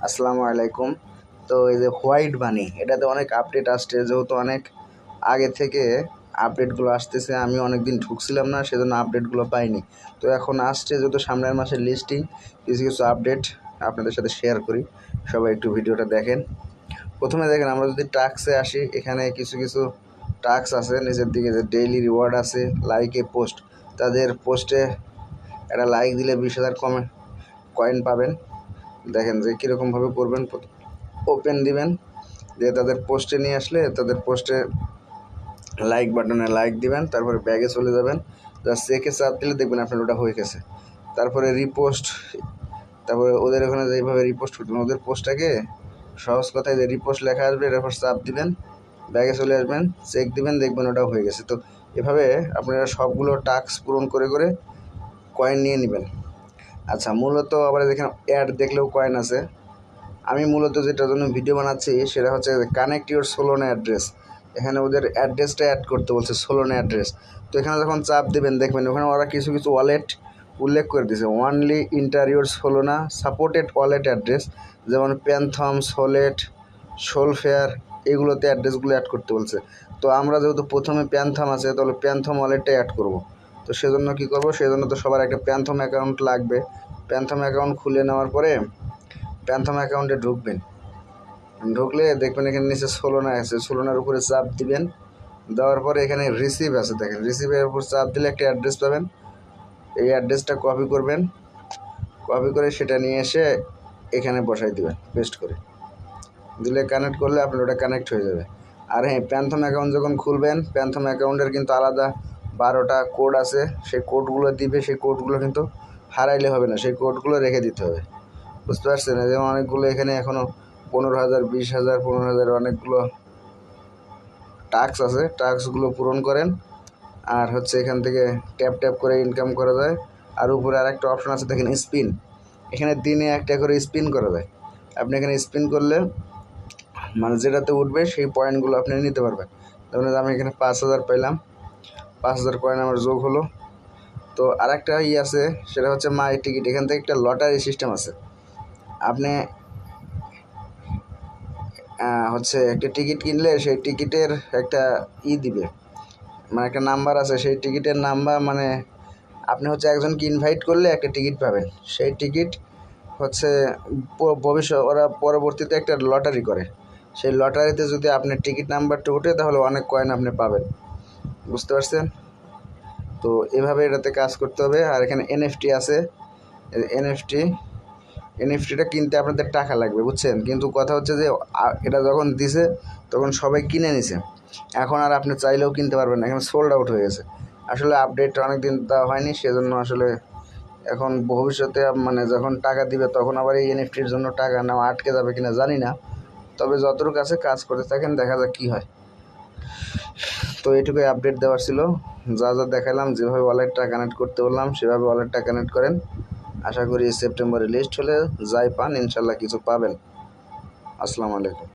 আসসালামু আলাইকুম। তো এই যে হোয়াইট বানি এটাতে অনেক আপডেট আসছে, যেহেতু অনেক আগে থেকে আপডেটগুলো আসতেছে, আমি অনেক দিন ঢুকছিলাম না, সেজন্য আপডেটগুলো পাইনি। তো এখন আসছে, যেহেতু সামনের মাসের লিস্টিং, কিছু কিছু আপডেট আপনাদের সাথে শেয়ার করি। সবাই একটু ভিডিওটা দেখেন। প্রথমে দেখেন, আমরা যদি টাস্কে আসি, এখানে কিছু কিছু টাস্ক আছে নিচের দিকে, যে ডেইলি রিওয়ার্ড আছে, লাইকে পোস্ট, তাদের পোস্টে একটা লাইক দিলে 20,000 কয়েন পাবেন। দেখেন যে কীরকমভাবে করবেন। ওপেন দিবেন, দিয়ে তাদের পোস্টে নিয়ে আসলে তাদের পোস্টে লাইক বাটনে লাইক দিবেন, তারপরে ব্যাগে চলে যাবেন, জাস্ট চেকে চাপ দিলে দেখবেন আপনার ওটা হয়ে গেছে। তারপরে রিপোস্ট, তারপরে ওদের ওখানে যেভাবে রিপোস্ট করবেন, ওদের পোস্টটাকে সহজ কথায় যে রিপোস্ট লেখা আসবে, এরপর চাপ দিবেন, ব্যাগে চলে আসবেন, চেক দিবেন, দেখবেন ওটাও হয়ে গেছে। তো এভাবে আপনারা সবগুলো টাস্ক পূরণ করে করে কয়েন নিয়ে নেবেন। আচ্ছা, মূলত আবার দেখেন অ্যাড দেখলেও কয়েন আছে। আমি মূলত যেটার জন্য ভিডিও বানাচ্ছি সেটা হচ্ছে কানেক্ট ইউর সোলোনা অ্যাড্রেস। এখানে ওদের অ্যাড্রেসটা অ্যাড করতে বলছে, সোলোনা অ্যাড্রেস। তো এখানে যখন চাপ দেবেন, দেখবেন ওখানে ওরা কিছু কিছু ওয়ালেট উল্লেখ করে দিয়েছে। Only inter your সোলোনা supported wallet address, যেমন প্যান্থম, সোলেট, সোলফেয়ার, এগুলোতে অ্যাড্রেসগুলো অ্যাড করতে বলছে। তো আমরা যেহেতু প্রথমে প্যান্থম আছে, তাহলে প্যান্থম ওয়ালেটটাই অ্যাড করব। তো সেজন্য কী করব, সেজন্য তো সবার একটা প্যান্থম অ্যাকাউন্ট লাগবে। প্যান্থম অ্যাকাউন্ট খুলে নেওয়ার পরে প্যান্থম অ্যাকাউন্টে ঢুকবেন। ঢুকলে দেখবেন এখানে নিচে সোলোনা আছে, সোলোনার উপরে চাপ দিবেন। দেওয়ার পরে এখানে রিসিভ আছে, দেখেন রিসিভের উপর চাপ দিলে একটা অ্যাড্রেস পাবেন। এই অ্যাড্রেসটা কপি করবেন, কপি করে সেটা নিয়ে এসে এখানে বসাই দিবেন, পেস্ট করে দিলে কানেক্ট করলে আপনার ওটা কানেক্ট হয়ে যাবে। আর হ্যাঁ, প্যান্থম অ্যাকাউন্ট যখন খুলবেন, প্যান্থম অ্যাকাউন্টের কিন্তু আলাদা 12টা কোড আছে, সেই কোডগুলো দিবে। সেই কোডগুলো কিন্তু হারাইলে হবে না, সেই কোডগুলো রেখে দিতে হবে, বুঝতে পারছেন? যেমন অনেকগুলো এখানে এখনও 15,000, 20,000, 15,000 অনেকগুলো টাস্ক আছে। টাস্কগুলো পূরণ করেন, আর হচ্ছে এখান থেকে ট্যাপ ট্যাপ করে ইনকাম করা যায়। আর উপরে আরেকটা অপশন আছে, দেখেন স্পিন। এখানে দিনে একটা করে স্পিন করা যায়। আপনি এখানে স্পিন করলে মানে যেটাতে উঠবে সেই পয়েন্টগুলো আপনি নিতে পারবেন। যেমন আমি এখানে 5,000 পাইলাম, 5,000 কয়েন আমার যোগ হলো। তো আরেকটা আছে, সেটা হচ্ছে মাই টিকিট। এখান থেকে একটা লটারি সিস্টেম আছে। আপনি হচ্ছে একটা টিকিট কিনলে সেই টিকিটের একটা দিবে, মানে একটা নাম্বার আছে, সেই টিকিটের নাম্বার, মানে আপনি হচ্ছে একজনকে ইনভাইট করলে একটা টিকিট পাবেন। সেই টিকিট হচ্ছে ভবিষ্যৎ ওরা পরবর্তীতে একটা লটারি করে। সেই লটারিতে যদি আপনার টিকিট নাম্বারটা ওঠে, তাহলে অনেক কয়েন আপনি পাবেন, বুঝতে পারছেন? তো এভাবে এটাতে কাজ করতে হবে। আর এখানে এনএফটি আছে। এনএফটিটা কিনতে আপনাদের টাকা লাগবে, বুঝছেন? কিন্তু কথা হচ্ছে যে এটা যখন দিছে তখন সবাই কিনে নিছে, এখন আর আপনি চাইলেও কিনতে পারবেন না, এখন সোল্ড আউট হয়ে গেছে। আসলে আপডেট অনেক দিন দেওয়া হয়নি, সেজন্য আসলে এখন ভবিষ্যতে মানে যখন টাকা দিবে, তখন আবার এই এনএফটির জন্য টাকা নেওয়া আটকে যাবে কিনা জানি না। তবে যতটুকু আছে কাজ করতে থাকেন, দেখা যাক কী হয়। তো এইটুকুই আপডেট দেওয়ার ছিল। যা যা দেখালাম, যেভাবে ওয়ালেটটা কানেক্ট করতে বললাম সেভাবে ওয়ালেটটা কানেক্ট করেন। আশা করি সেপ্টেম্বরে লিস্ট হলে যাই পান, ইনশাল্লাহ কিছু পাবেন। আসসালামু আলাইকুম।